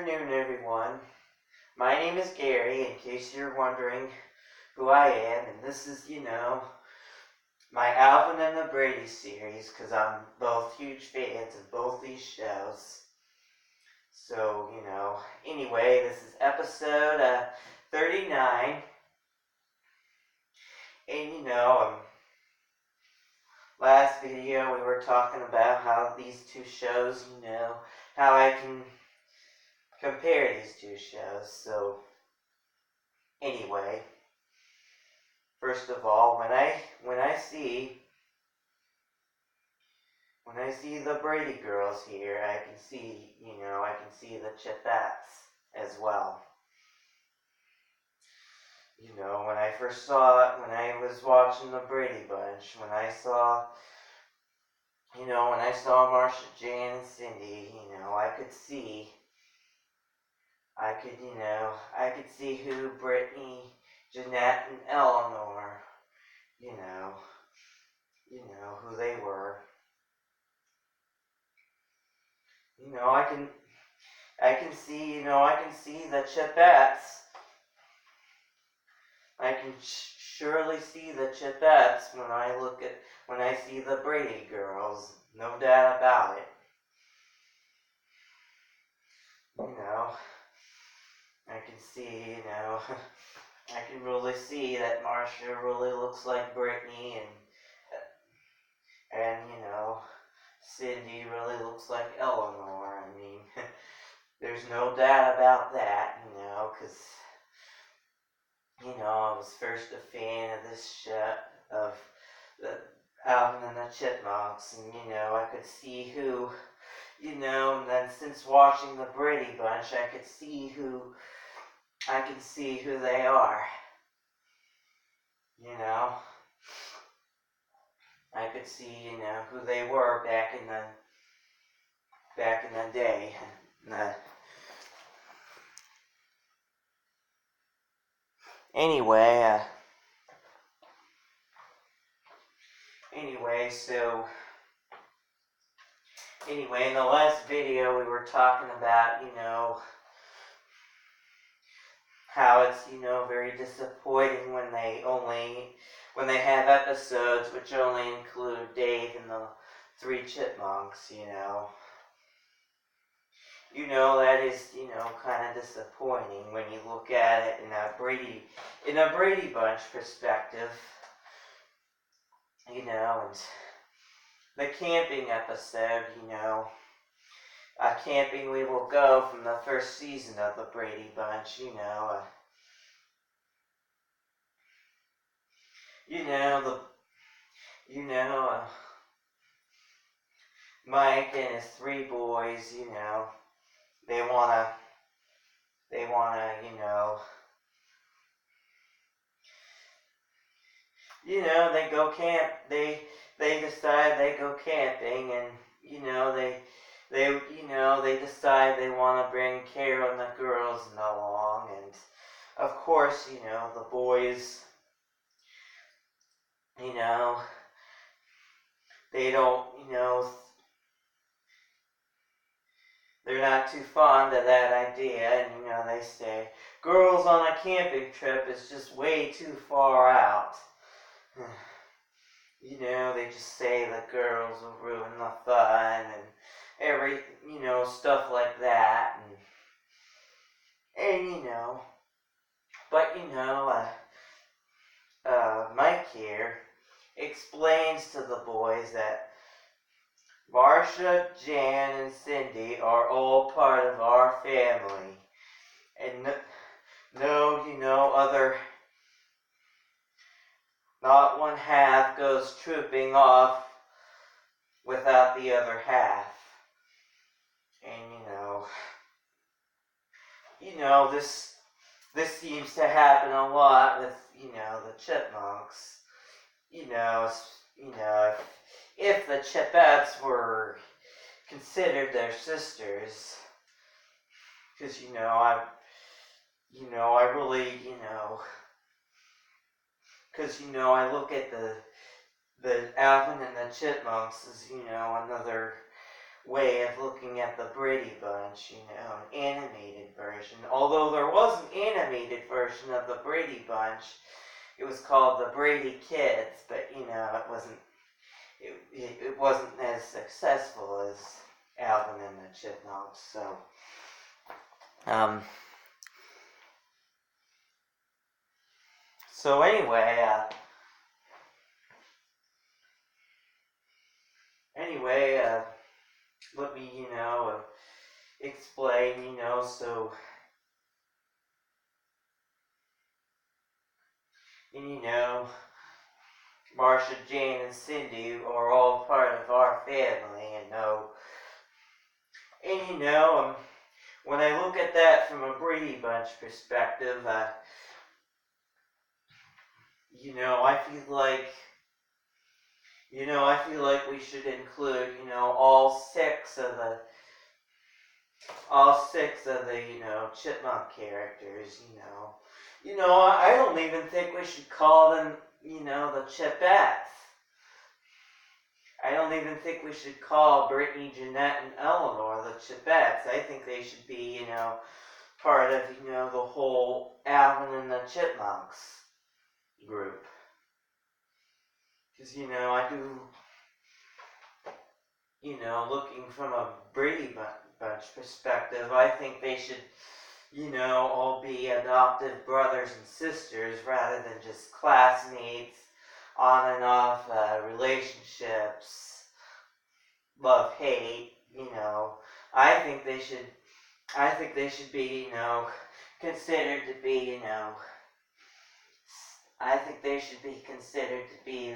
afternoon, everyone. My name is Gary, in case you're wondering who I am, and this is, my Alvin and the Brady series, because I'm both huge fans of both these shows. So, anyway, this is episode 39, and, last video we were talking about how these two shows, how I can compare these two shows. So anyway, first of all, when I see the Brady girls here, I can see the Chipettes as well. When I first saw it, when I was watching the Brady Bunch, when I saw Marcia, Jan, and Cindy, I could see who Brittany, Jeanette, and Eleanor, who they were. I can see the Chipettes. I can surely see the Chipettes when I see the Brady girls. No doubt about it. I can see, I can really see that Marcia really looks like Brittany, and Cindy really looks like Eleanor. I mean, there's no doubt about that, because, I was first a fan of this show, of the Alvin and the Chipmunks, and, I could see who, and then since watching the Brady Bunch, I can see who they are, I could see, who they were back in the day. Anyway, in the last video we were talking about, how it's, very disappointing when they have episodes which only include Dave and the three Chipmunks, that is, kind of disappointing when you look at it in a Brady Bunch perspective, and the camping episode, camping we will go from the first season of the Brady Bunch, Mike and his three boys, they wanna, they go camp, they decide they go camping, and, they decide they want to bring Carol and the girls along, and, of course, the boys, they don't, they're not too fond of that idea, and, they say, girls on a camping trip is just way too far out. They just say the girls will ruin the fun, and stuff like that, but, Mike here explains to the boys that Marcia, Jan, and Cindy are all part of our family, and not one half goes trooping off without the other half. And this seems to happen a lot with, the Chipmunks. If the Chipettes were considered their sisters, because, I really, because, I look at the Alvin and the Chipmunks as, another way of looking at the Brady Bunch, an animated version. Although there was an animated version of the Brady Bunch, it was called the Brady Kids, but it wasn't as successful as Alvin and the Chipmunks. So anyway, let me, explain, so, and, Marcia, Jane, and Cindy are all part of our family, when I look at that from a Brady Bunch perspective, I feel like we should include, all six of the, Chipmunk characters, I don't even think we should call them, the Chipettes. I don't even think we should call Brittany, Jeanette, and Eleanor the Chipettes. I think they should be, part of, the whole Alvin and the Chipmunks group. Because, I do, looking from a Brady Bunch perspective, I think they should, all be adoptive brothers and sisters rather than just classmates, on and off relationships, love, hate, I think they should be, considered to be, I think they should be considered to be,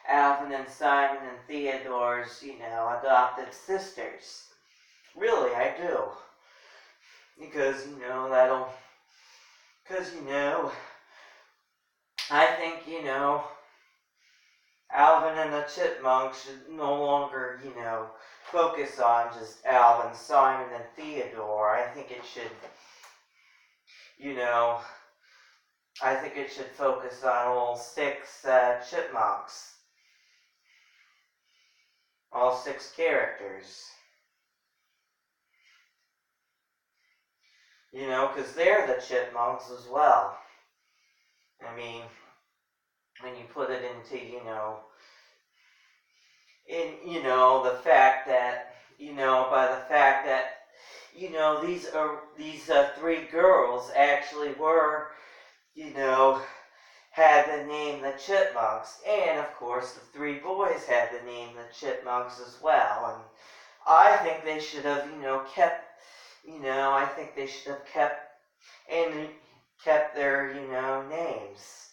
Alvin and Simon and Theodore's, adopted sisters. Really, I do. Because, I think, Alvin and the Chipmunks should no longer, focus on just Alvin, Simon, and Theodore. I think it should, focus on all six chipmunks. All six characters. Because they're the chipmunks as well. I mean, when you put it into, the fact that, by the fact that, these three girls actually were, had the name the Chipmunks, and of course the three boys had the name the Chipmunks as well, and I think they should have, kept, I think they should have kept their, names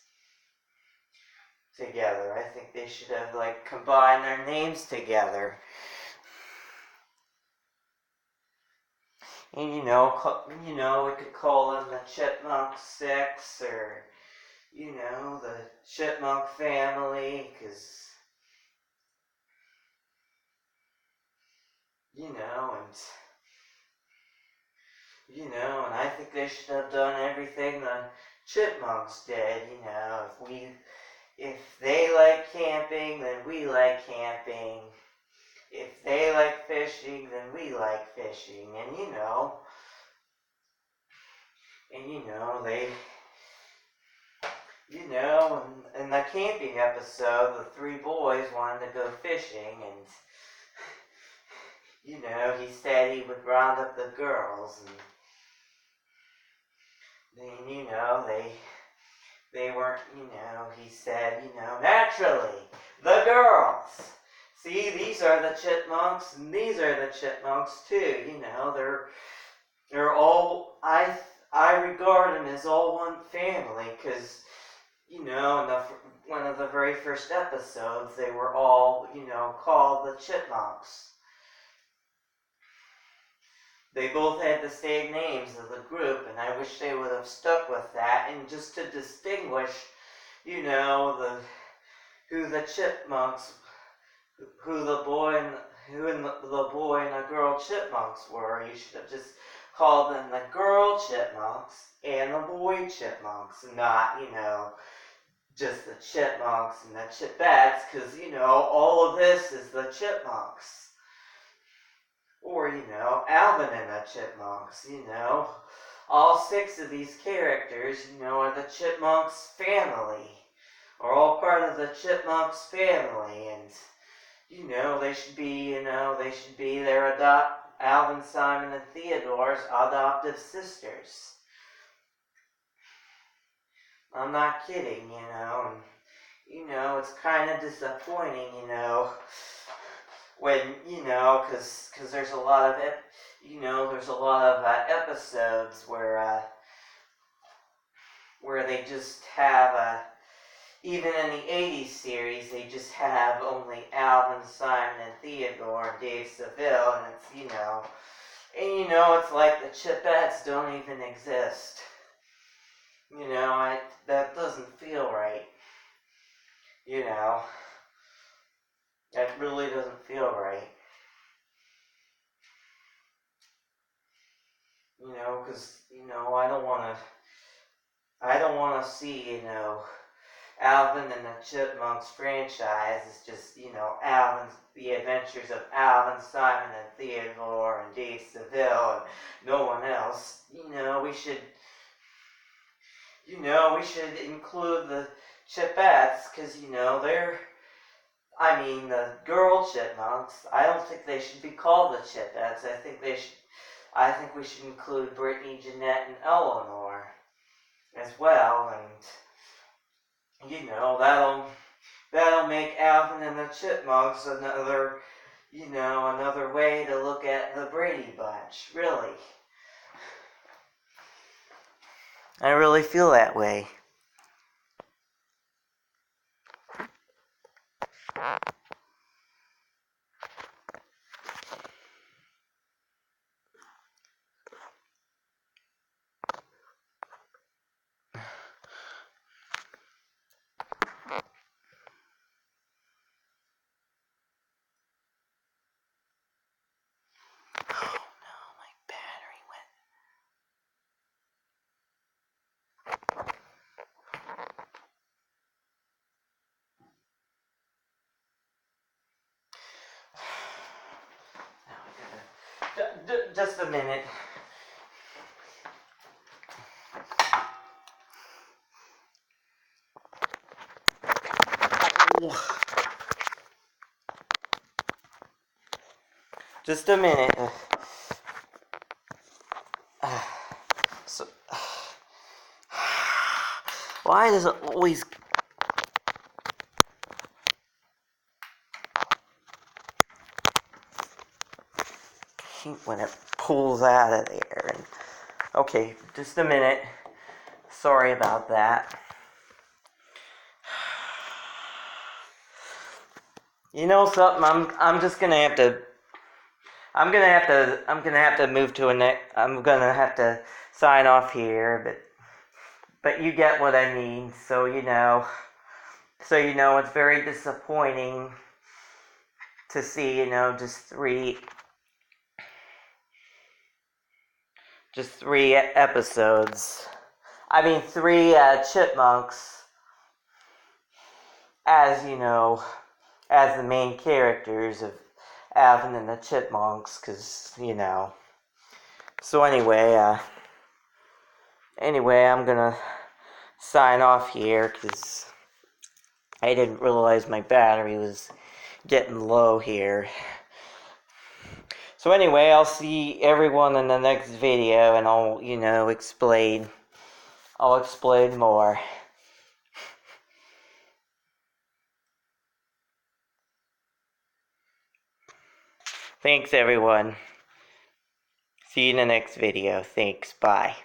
together. I think they should have, combined their names together. And, we could call them the Chipmunk Six, or, the Chipmunk family, because, and I think they should have done everything the Chipmunks did, if they like camping, then we like camping. If they like fishing, then we like fishing. And, they, in the camping episode, the three boys wanted to go fishing, and, he said he would round up the girls, and then, they weren't, he said, naturally, the girls. See, these are the Chipmunks, and these are the Chipmunks too, they're all, I regard them as all one family, because, in one of the very first episodes, they were all, called the Chipmunks. They both had the same names of the group, and I wish they would have stuck with that, and just to distinguish, who the Chipmunks, who the boy and the girl Chipmunks were. You should have just called them the girl Chipmunks and the boy Chipmunks, not, just the Chipmunks and the Chipettes, because, all of this is the Chipmunks. Or, Alvin and the Chipmunks, all 6 of these characters, are the Chipmunks family, are all part of the Chipmunks family, and, they should be, their Alvin, Simon, and Theodore's adoptive sisters. I'm not kidding, and, it's kind of disappointing, when, because there's a lot of, episodes where they just have, even in the 80s series, they just have only Alvin, Simon, and Theodore, and Dave Seville, and it's, it's like the Chipettes don't even exist. That doesn't feel right. That really doesn't feel right. Because, I don't want to see, Alvin and the Chipmunks franchise is just, the adventures of Alvin, Simon, and Theodore, and Dave Seville, and no one else. We should include the Chipettes, because, the girl Chipmunks, I don't think they should be called the Chipettes. I think we should include Brittany, Jeanette, and Eleanor as well, and that'll make Alvin and the Chipmunks another way to look at the Brady Bunch. Really, I really feel that way. Just a minute. Just a minute. So, why does it always... when it pulls out of there. Okay, just a minute. Sorry about that. You know something? I'm just gonna have to. I'm gonna have to move to a next. I'm gonna have to sign off here, but you get what I mean. So it's very disappointing to see just three episodes. I mean, 3 chipmunks as as the main characters of Alvin and the Chipmunks, because So anyway, I'm gonna sign off here because I didn't realize my battery was getting low here. So anyway, I'll see everyone in the next video, and I'll explain. I'll explain more. Thanks, everyone. See you in the next video. Thanks. Bye.